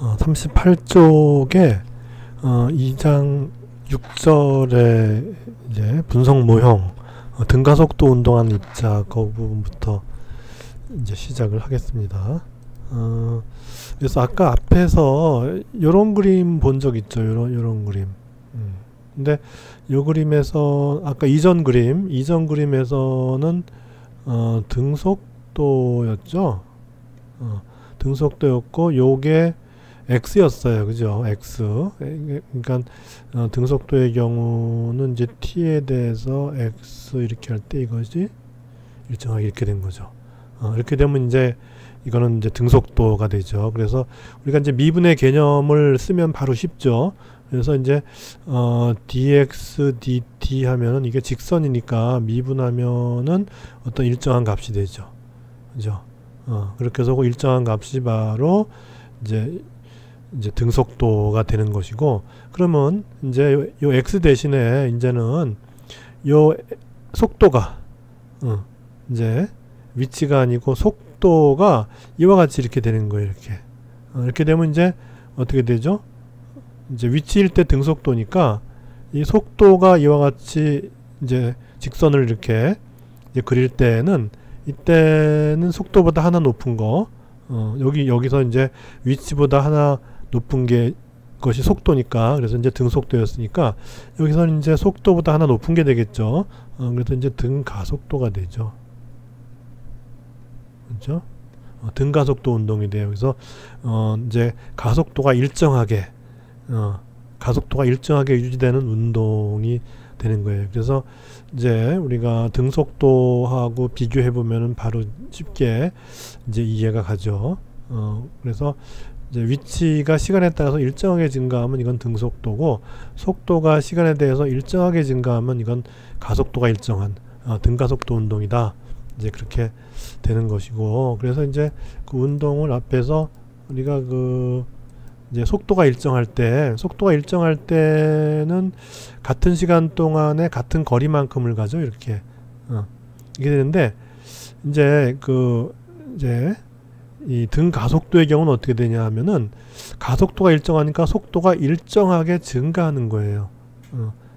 38쪽에 2장 6절에 이제 분석 모형 등가속도 운동하는 입자 그 부분부터 이제 시작을 하겠습니다. 그래서 아까 앞에서 요런 그림 본 적 있죠. 요런 그림. 근데 요 그림에서 아까 이전 그림에서는 등속도였죠. 등속도였고 요게 x였어요. 그죠? x. 그러니까 등속도의 경우는 이제 t에 대해서 x 이렇게 할 때 이것이 일정하게 이렇게 된 거죠. 이렇게 되면 이제 이거는 이제 등속도가 되죠. 그래서 우리가 이제 미분의 개념을 쓰면 바로 쉽죠. 그래서 이제 dx dt 하면은 이게 직선이니까 미분하면은 어떤 일정한 값이 되죠. 그죠? 그렇게 해서 그 일정한 값이 바로 이제 등속도가 되는 것이고, 그러면 이제 요 x 대신에 이제는 요 속도가 이제 위치가 아니고 속도가 이와 같이 이렇게 되는 거예요. 이렇게 되면 이제 어떻게 되죠? 이제 위치일 때 등속도니까 이 속도가 이와 같이 이제 직선을 이렇게 이제 그릴 때는 이때는 속도보다 하나 높은 거 여기서 이제 위치보다 하나 높은 게 것이 속도니까, 그래서 이제 등속도였으니까 여기서는 이제 속도보다 하나 높은 게 되겠죠. 그래서 이제 등가속도가 되죠. 그렇죠? 등가속도 운동이 돼요. 그래서 이제 가속도가 일정하게 유지되는 운동이 되는 거예요. 그래서 이제 우리가 등속도하고 비교해 보면은 바로 쉽게 이제 이해가 가죠. 그래서 이제 위치가 시간에 따라서 일정하게 증가하면 이건 등속도고, 속도가 시간에 대해서 일정하게 증가하면 이건 가속도가 일정한 등가속도 운동이다. 이제 그렇게 되는 것이고, 그래서 이제 그 운동을 앞에서 우리가 이제 속도가 일정할 때는 같은 시간 동안에 같은 거리만큼을 가죠. 이렇게 되는데, 이제 이 등가속도의 경우는 어떻게 되냐 하면은 가속도가 일정하니까 속도가 일정하게 증가하는 거예요.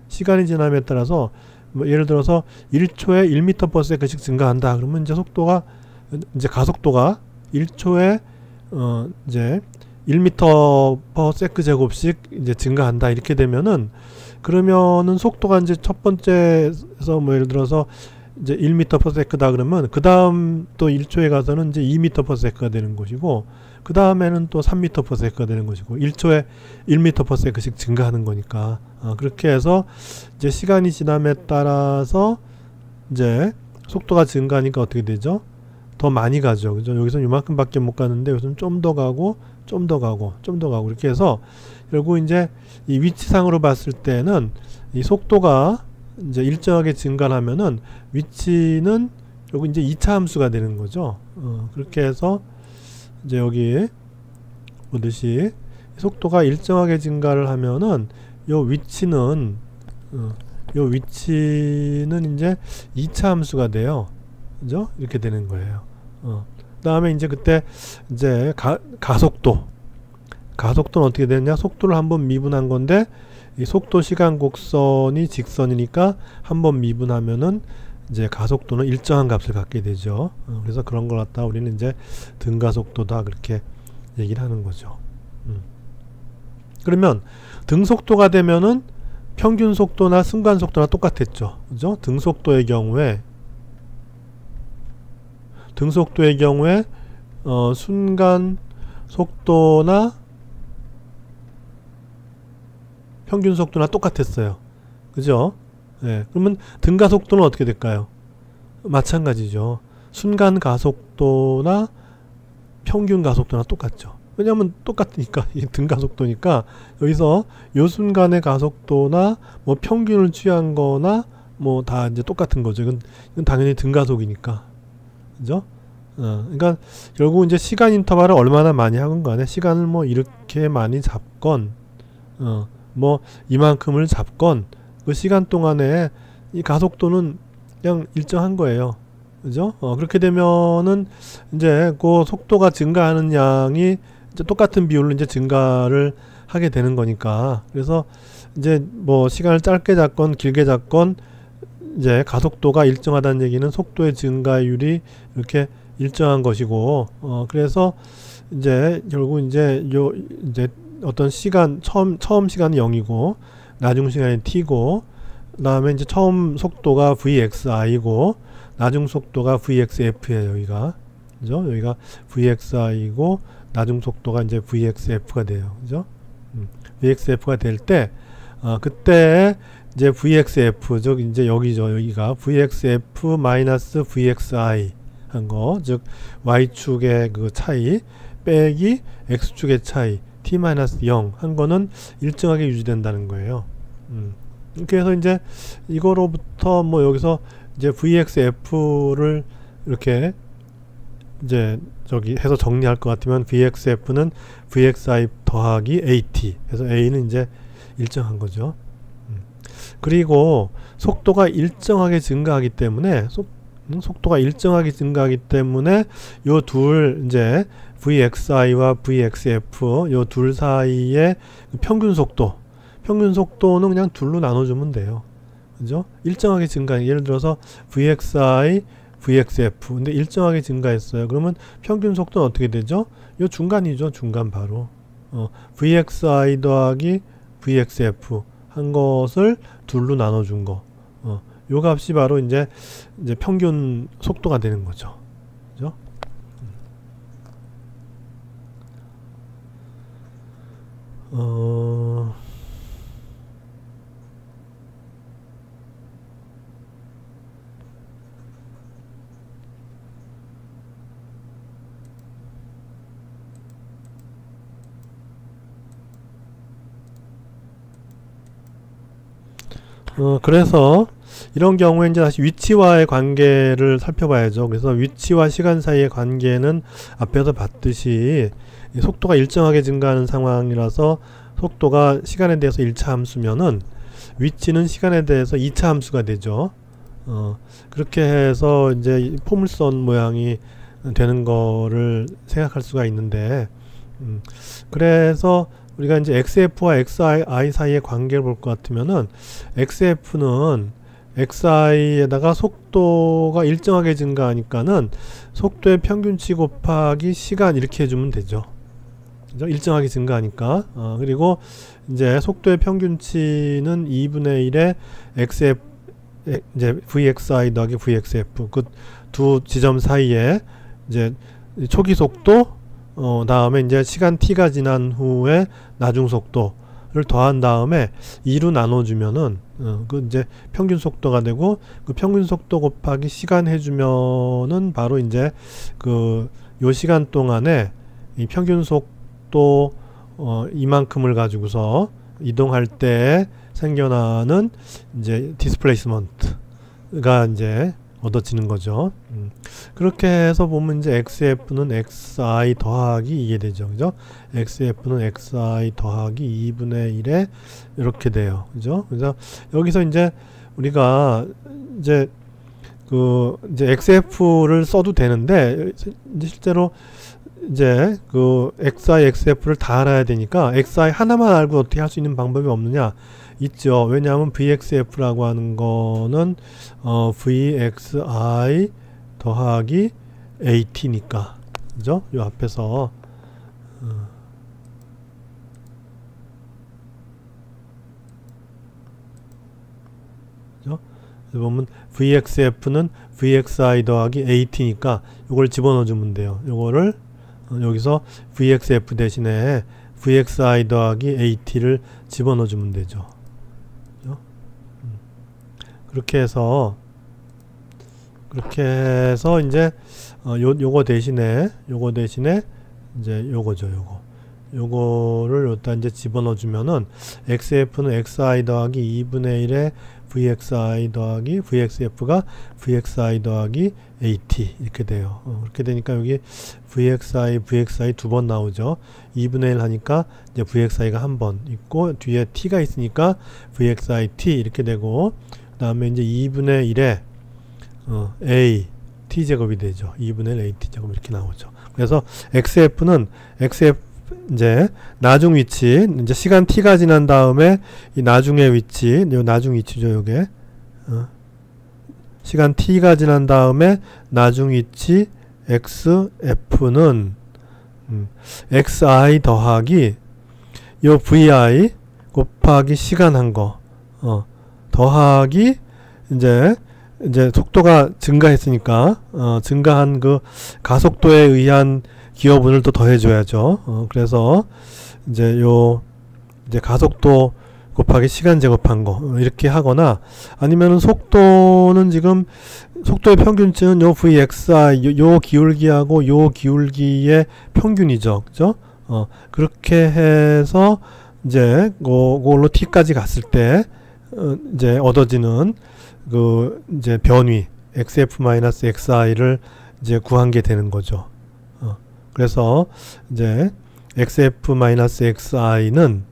시간이 지남에 따라서 뭐 예를 들어서 1초에 1m/s씩 증가한다. 그러면 이제 가속도가 1초에 이제 1m/s제곱씩 이제 증가한다. 이렇게 되면은 그러면은 속도가 이제 첫 번째에서 뭐 예를 들어서 이제 1m/s다 그러면 그 다음 또 1초에 가서는 이제 2m/s가 되는 것이고, 그 다음에는 또 3m/s가 되는 것이고, 1초에 1m/s씩 증가하는 거니까 그렇게 해서 이제 시간이 지남에 따라서 이제 속도가 증가하니까 어떻게 되죠? 더 많이 가죠. 그죠? 여기서는 이만큼밖에 못 가는데 여기서는 좀 더 가고 좀 더 가고 좀 더 가고 이렇게 해서 결국 이제 이 위치상으로 봤을 때는 이 속도가 이제 일정하게 증가하면은 위치는 요거 이제 2차 함수가 되는 거죠. 그렇게 해서 이제 여기 보듯이 속도가 일정하게 증가를 하면은 요 위치는 이제 2차 함수가 돼요. 그죠? 이렇게 되는 거예요. 그다음에 이제 그때 이제 가속도는 어떻게 되느냐? 속도를 한번 미분한 건데, 이 속도 시간 곡선이 직선이니까 한번 미분하면은 이제 가속도는 일정한 값을 갖게 되죠. 그래서 그런 걸 갖다 우리는 이제 등가속도다 그렇게 얘기를 하는 거죠. 그러면 등속도가 되면은 평균 속도나 순간 속도나 똑같았죠. 그죠? 등속도의 경우에 순간 속도나 평균 속도나 똑같았어요. 그죠? 예. 그러면 등가속도는 어떻게 될까요? 마찬가지죠. 순간 가속도나 평균 가속도나 똑같죠. 왜냐하면 똑같으니까, 이 등가속도니까 여기서 요 순간의 가속도나 뭐 평균을 취한 거나 뭐 다 이제 똑같은 거죠. 이건 당연히 등가속이니까. 그죠? 그러니까 결국 이제 시간 인터벌을 얼마나 많이 하건 간에 시간을 뭐 이렇게 많이 잡건 뭐 이만큼을 잡건 그 시간 동안에 이 가속도는 그냥 일정한 거예요. 그죠? 그렇게 되면은 이제 그 속도가 증가하는 양이 이제 똑같은 비율로 이제 증가를 하게 되는 거니까. 그래서 이제 뭐 시간을 짧게 잡건 길게 잡건 이제 가속도가 일정하다는 얘기는 속도의 증가율이 이렇게 일정한 것이고, 그래서 이제 결국 이제 이제 어떤 시간 처음 시간이 0이고 나중 시간이 t고, 그다음에 이제 처음 속도가 vxi고 나중 속도가 vxf예요. 여기가 그죠? 여기가 vxi고 나중 속도가 이제 vxf가 돼요. 그죠? vxf가 될 때 그때 이제 vxf 즉 이제 여기죠. 여기가 vxf 마이너스 vxi 한 거, 즉 y축의 그 차이 빼기 x축의 차이 t-0 한 거는 일정하게 유지된다는 거예요. 그래서 이제 이거로부터 뭐 여기서 이제 vxf를 이렇게 이제 저기 해서 정리할 것 같으면 vxf는 vxi 더하기 at, 그래서 a는 이제 일정한 거죠. 그리고 속도가 일정하게 증가하기 때문에 속도가 일정하게 증가하기 때문에 요 둘 이제 vxi와 vxf 요 둘 사이의 평균 속도는 그냥 둘로 나눠주면 돼요. 그죠? 일정하게 증가, 예를 들어서 vxi, vxf 근데 일정하게 증가했어요. 그러면 평균 속도는 어떻게 되죠? 요 중간이죠. 중간 바로 vxi 더하기 vxf 한 것을 둘로 나눠준 거, 요 값이 바로 이제 평균 속도가 되는 거죠. 그죠? 그래서 이런 경우에 이제 다시 위치와의 관계를 살펴봐야죠. 그래서 위치와 시간 사이의 관계는 앞에서 봤듯이 속도가 일정하게 증가하는 상황이라서 속도가 시간에 대해서 1차 함수면은 위치는 시간에 대해서 2차 함수가 되죠. 그렇게 해서 이제 포물선 모양이 되는 거를 생각할 수가 있는데, 그래서 우리가 이제 xf와 xi 사이의 관계를 볼 것 같으면은 xf는 xi에다가 속도가 일정하게 증가하니까는 속도의 평균치 곱하기 시간 이렇게 해주면 되죠. 그죠? 일정하게 증가하니까. 그리고 이제 속도의 평균치는 2분의 1의 xf 이제 vxi 더하기 vxf 그 두 지점 사이에 이제 초기 속도 다음에 이제 시간 t가 지난 후에 나중 속도를 더한 다음에 2로 나눠주면은 그 이제 평균 속도가 되고, 그 평균 속도 곱하기 시간 해주면은 바로 이제 그 요 시간 동안에 이 평균 속도 이만큼을 가지고서 이동할 때 생겨나는 이제 디스플레이스먼트가 이제 얻어지는 거죠. 그렇게 해서 보면 이제 xf는 xi 더하기 이게 되죠. 그죠? xf는 xi 더하기 2분의 1에 이렇게 돼요. 그죠? 그래서 여기서 이제 우리가 이제 이제 xf를 써도 되는데, 이제 실제로 이제 그 xi, xf를 다 알아야 되니까 xi 하나만 알고 어떻게 할 수 있는 방법이 없느냐? 있죠. 왜냐하면 vxf라고 하는 거는 vxi 더하기 at니까. 그죠? 요 앞에서 그죠? 보면 vxf는 vxi 더하기 at니까 요걸 집어넣어 주면 돼요. 요거를 여기서 vxf 대신에 vxi 더하기 at를 집어넣어 주면 되죠. 그렇게 해서 이제 요거 대신에 이제 요거죠. 요거를 여기다 이제 집어넣어 주면은 xf는 xi 더하기 2분의 1에 vxi 더하기 vxf가 vxi 더하기 at 이렇게 돼요. 그렇게 되니까 여기 vxi 두 번 나오죠. 2분의 1 하니까 이제 vxi가 한 번 있고 뒤에 t가 있으니까 vxi t 이렇게 되고, 그 다음에 이제 2분의 1에 a t제곱이 되죠. 2분의 1 at 제곱 이렇게 나오죠. 그래서 xf는 이제 나중 위치, 이제 시간 t가 지난 다음에 이 나중의 위치, 요 나중 위치죠, 요게. 시간 t가 지난 다음에 나중 위치 xf는 xi 더하기 요 vi 곱하기 시간 한 거, 더하기 이제 속도가 증가했으니까 증가한 그 가속도에 의한 기여분을 또 더해줘야죠. 그래서 이제 가속도 곱하기 시간 제곱한 거 이렇게 하거나, 아니면은 속도는 지금 속도의 평균치는 요 vxi 요 기울기하고 요 기울기의 평균이죠, 그죠? 그렇게 해서 이제 그걸로 t까지 갔을 때 이제 얻어지는 그 이제 변위 xf-xi를 이제 구한 게 되는 거죠. 그래서 이제 xf-xi는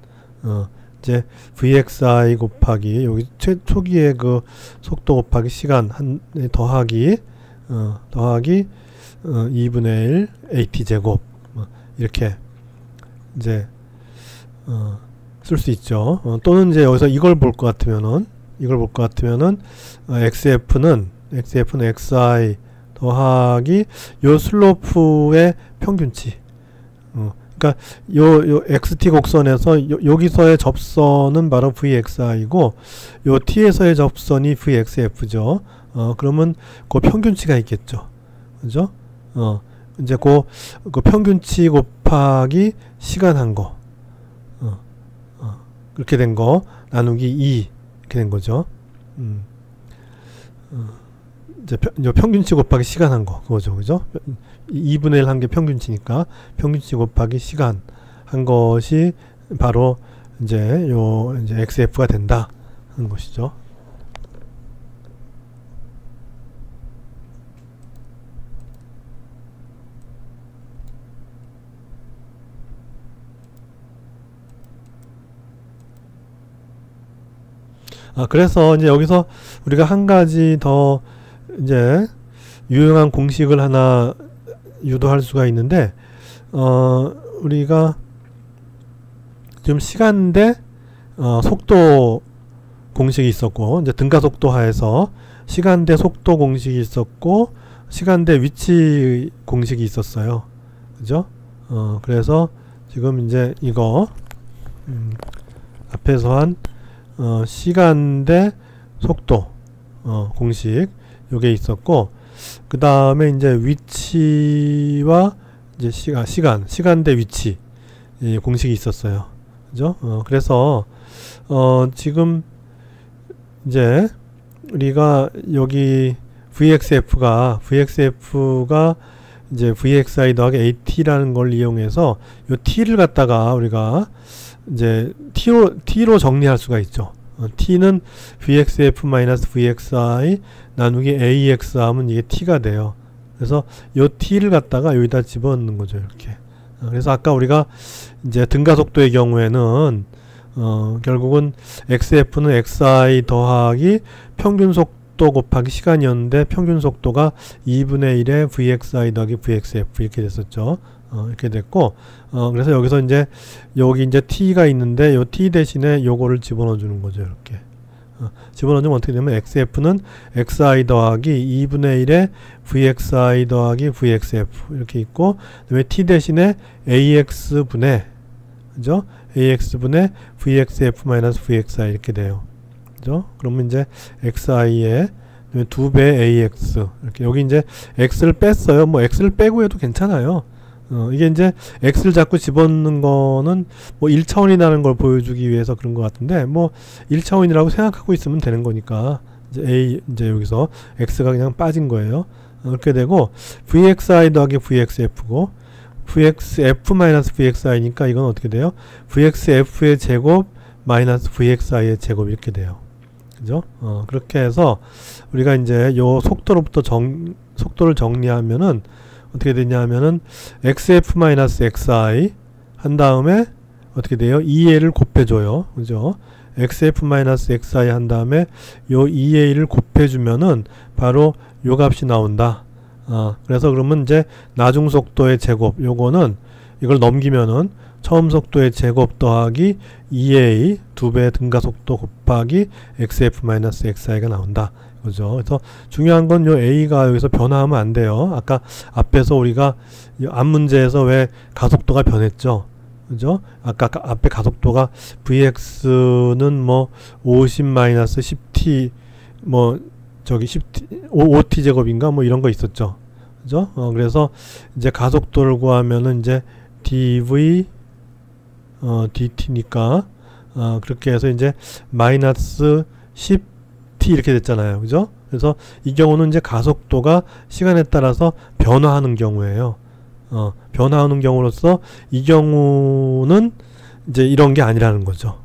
이제 vxi 곱하기 여기 초기의 그 속도 곱하기 시간 더하기 2분의 1 at 제곱 이렇게 이제 쓸 수 있죠. 또는 이제 여기서 이걸 볼 것 같으면은 xf는 xi 더하기 요 슬로프의 평균치. 그러니까 요 xt 곡선에서 여기서의 접선은 바로 vxi고 요 t에서의 접선이 vxf죠. 그러면 그 평균치가 있겠죠, 그죠? 이제 그 평균치 곱하기 시간 한 거, 그렇게 된 거 나누기 2 이렇게 된 거죠. 이제 평균치 곱하기 시간 한 거, 그거죠, 그죠? 2분의 1 한 게 평균치니까 평균치 곱하기 시간 한 것이 바로 이제 이제 xf가 된다 하는 것이죠. 그래서 이제 여기서 우리가 한 가지 더 이제 유용한 공식을 하나 유도할 수가 있는데, 우리가 지금 시간대 속도 공식이 있었고, 이제 등가속도 하에서 시간대 속도 공식이 있었고, 시간대 위치 공식이 있었어요, 그죠? 그래서 지금 이제 이거 앞에서 한 시간대 속도 공식 요게 있었고, 그 다음에 이제 위치와 이제 시간대 위치 공식이 있었어요, 그죠? 그래서 지금 이제 우리가 여기 vxf가 이제 vxi 더하기 at라는 걸 이용해서 요 t를 갖다가 우리가 이제 t로 정리할 수가 있죠. t는 vxf-vxi 나누기 ax 하면 이게 t가 돼요. 그래서 요 t를 갖다가 여기다 집어넣는 거죠, 이렇게. 그래서 아까 우리가 이제 등가속도의 경우에는 결국은 xf는 xi 더하기 평균속도 곱하기 시간이었는데 평균속도가 2분의 1의 vxi 더하기 vxf 이렇게 됐었죠. 이렇게 됐고, 그래서 여기서 이제 여기 이제 t가 있는데 요 t 대신에 요거를 집어넣어 주는 거죠, 이렇게. 집어넣으면 어떻게 되면 xf는 xi 더하기 2분의 1의 vxi 더하기 vxf 이렇게 있고, 그다음에 t 대신에 ax분의, 그죠? ax분의 vxf-vxi 이렇게 돼요, 그죠? 그러면 이제 xi의 2배 ax 이렇게. 여기 이제 x를 뺐어요. 뭐 x를 빼고 해도 괜찮아요. 이게 이제 x를 자꾸 집어넣는 거는 뭐 1차원이라는 걸 보여주기 위해서 그런 것 같은데, 뭐 1차원이라고 생각하고 있으면 되는 거니까 이제 여기서 x가 그냥 빠진 거예요. 그렇게 되고 vxi 더하기 vxf고 vxf-vxi니까 이건 어떻게 돼요? vxf의 제곱 마이너스 vxi의 제곱 이렇게 돼요, 그죠? 그렇게 해서 우리가 이제 요 속도를 정리하면은 어떻게 되냐면은 xf-xi 한 다음에 어떻게 돼요? 2a를 곱해줘요, 그죠? xf-xi 한 다음에 요 2a를 곱해주면은 바로 요 값이 나온다. 그래서 그러면 이제 나중속도의 제곱, 요거는 이걸 넘기면은 처음 속도의 제곱 더하기 2a 2배 등가속도 곱하기 xf-xi가 나온다. 그죠? 그래서 중요한 건 요 a가 여기서 변화하면 안 돼요. 아까 앞에서 우리가 앞 문제에서 왜 가속도가 변했죠? 그죠? 아까 앞에 가속도가 vx는 뭐 50-10t 뭐 저기 10t 5t 제곱인가 뭐 이런 거 있었죠. 그죠? 그래서 이제 가속도를 구하면은 이제 dv dt니까 그렇게 해서 이제 마이너스 10t 이렇게 됐잖아요. 그죠? 그래서 이 경우는 이제 가속도가 시간에 따라서 변화하는 경우예요. 변화하는 경우로서 이 경우는 이제 이런 게 아니라는 거죠.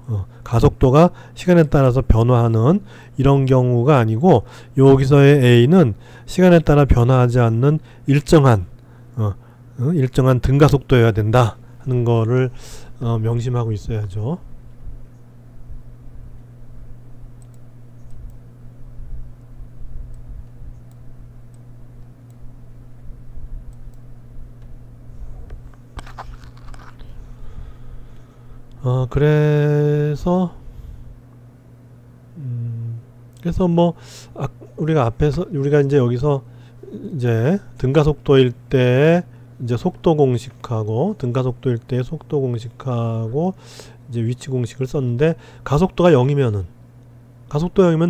가속도가 시간에 따라서 변화하는 이런 경우가 아니고 여기서의 a는 시간에 따라 변화하지 않는 일정한 등가속도여야 된다 하는 거를 명심하고 있어야죠. 그래서 뭐 우리가 이제 여기서 이제 등가속도일 때 이제 속도 공식하고 등가속도일 때 속도 공식하고 이제 위치 공식을 썼는데 가속도가 0이면은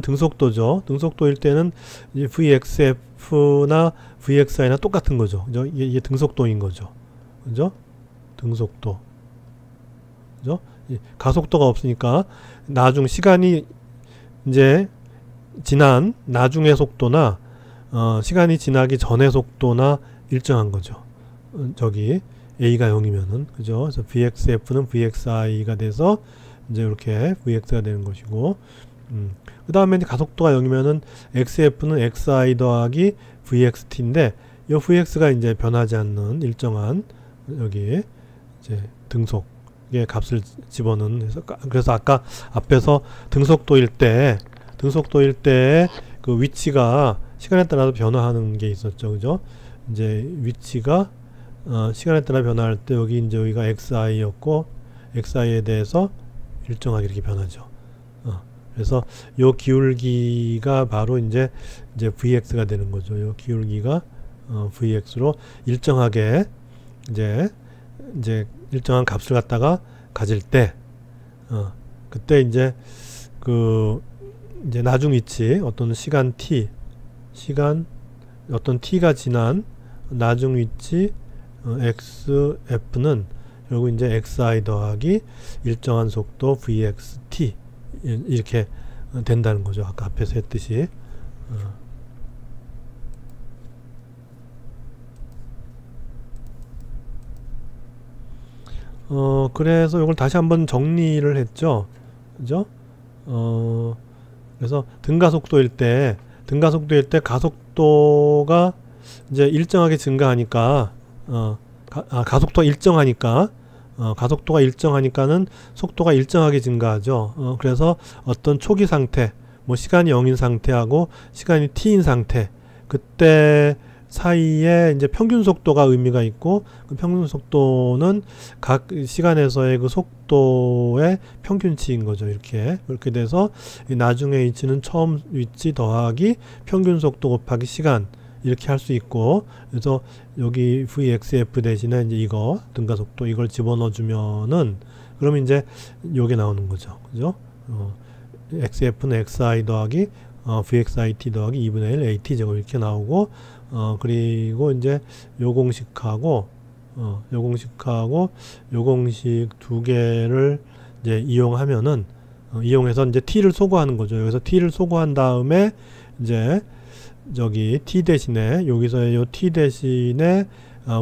등속도죠. 등속도일 때는 이제 vxf나 vxi나 똑같은 거죠. 그죠? 이게 등속도인 거죠. 그죠? 등속도. 그죠? 가속도가 없으니까 시간이 이제 지난 나중의 속도나 시간이 지나기 전의 속도나 일정한 거죠. 저기 a가 0이면은 그죠? 그래서 vxf는 vxi가 돼서 이제 이렇게 vx가 되는 것이고, 그 다음에 이제 가속도가 0이면은 xf는 xi 더하기 vxt인데 이 vx가 이제 변하지 않는 일정한 여기 이제 등속의 값을 집어넣는. 그래서 아까 앞에서 등속도일 때 그 위치가 시간에 따라서 변화하는 게 있었죠. 그죠? 이제 위치가 시간에 따라 변화할 때 여기가 xi였고 xi에 대해서 일정하게 이렇게 변하죠. 그래서 요 기울기가 바로 이제 vx가 되는 거죠. 요 기울기가 vx로 일정하게 이제 일정한 값을 갖다가 가질 때 그때 이제 이제 나중 위치 어떤 시간 어떤 t가 지난 나중 위치 xf는 결국 이제 xi 더하기 일정한 속도 vxt 이렇게 된다는 거죠. 아까 앞에서 했듯이. 그래서 이걸 다시 한번 정리를 했죠. 그죠? 그래서 등가속도일 때 가속도가 이제 일정하게 증가하니까 가속도가 일정하니까는 속도가 일정하게 증가하죠. 그래서 어떤 초기 상태, 뭐 시간이 0인 상태하고 시간이 t인 상태, 그때 사이에 이제 평균 속도가 의미가 있고, 그 평균 속도는 각 시간에서의 그 속도의 평균치인 거죠. 그렇게 돼서 나중에 위치는 처음 위치 더하기 평균 속도 곱하기 시간 이렇게 할 수 있고, 그래서 여기 vxf 대신에 이제 이거 등가속도 이걸 집어넣어 주면은 그러면 이제 요게 나오는 거죠. 그죠? xf는 xi 더하기 vxit 더하기 2분의 1 at 제곱 이렇게 나오고, 그리고 이제 요 공식하고 요 공식 두 개를 이제 이용하면은 이용해서 이제 t를 소거하는 거죠. 여기서 t를 소거한 다음에 이제 저기 t 대신에 여기서의 요 t 대신에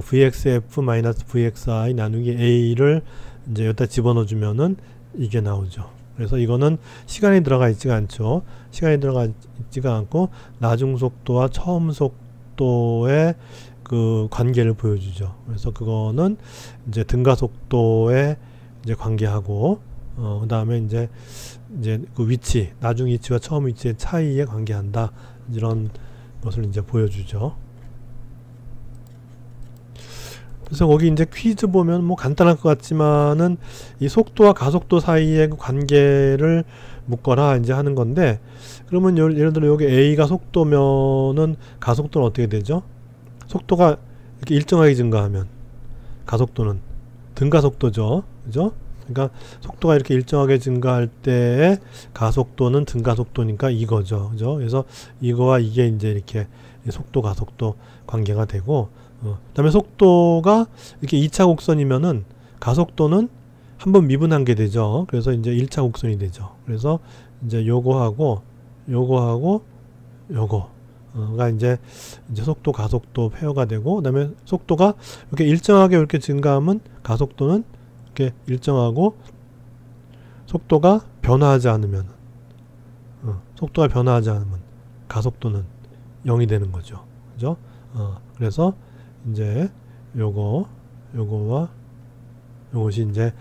vxf vxi 나누기 a를 이제 여기다 집어넣어 주면은 이게 나오죠. 그래서 이거는 시간이 들어가 있지가 않죠. 시간이 들어가 있지가 않고 나중 속도와 처음 속도의 그 관계를 보여주죠. 그래서 그거는 이제 등가 속도에 이제 관계하고, 그 다음에 이제 그 위치, 나중 위치와 처음 위치의 차이에 관계한다. 이런 것을 이제 보여주죠. 그래서 거기 이제 퀴즈 보면 뭐 간단할 것 같지만은 이 속도와 가속도 사이의 그 관계를 묻거나 이제 하는 건데, 그러면 예를 들어 여기 A가 속도면은 가속도는 어떻게 되죠? 속도가 이렇게 일정하게 증가하면 가속도는 등가속도죠. 그죠? 그러니까 속도가 이렇게 일정하게 증가할 때의 가속도는 등가속도니까 이거죠. 그죠? 그래서 이거와 이게 이제 이렇게 속도 가속도 관계가 되고, 그다음에 속도가 이렇게 2차 곡선이면은 가속도는 한번 미분한 게 되죠. 그래서 이제 1차 곡선이 되죠. 그래서 이제 요거하고 요거가 이제 속도 가속도 페어가 되고, 그다음에 속도가 이렇게 일정하게 이렇게 증가하면 가속도는 이렇게 일정하고, 속도가 변화하지 않으면 가속도는 0이 되는 거죠. 그죠? 그래서 이제 요거와 요것이 이제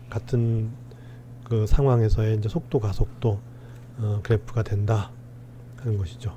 같은 그 상황에서의 이제 속도 가속도 그래프가 된다 하는 것이죠.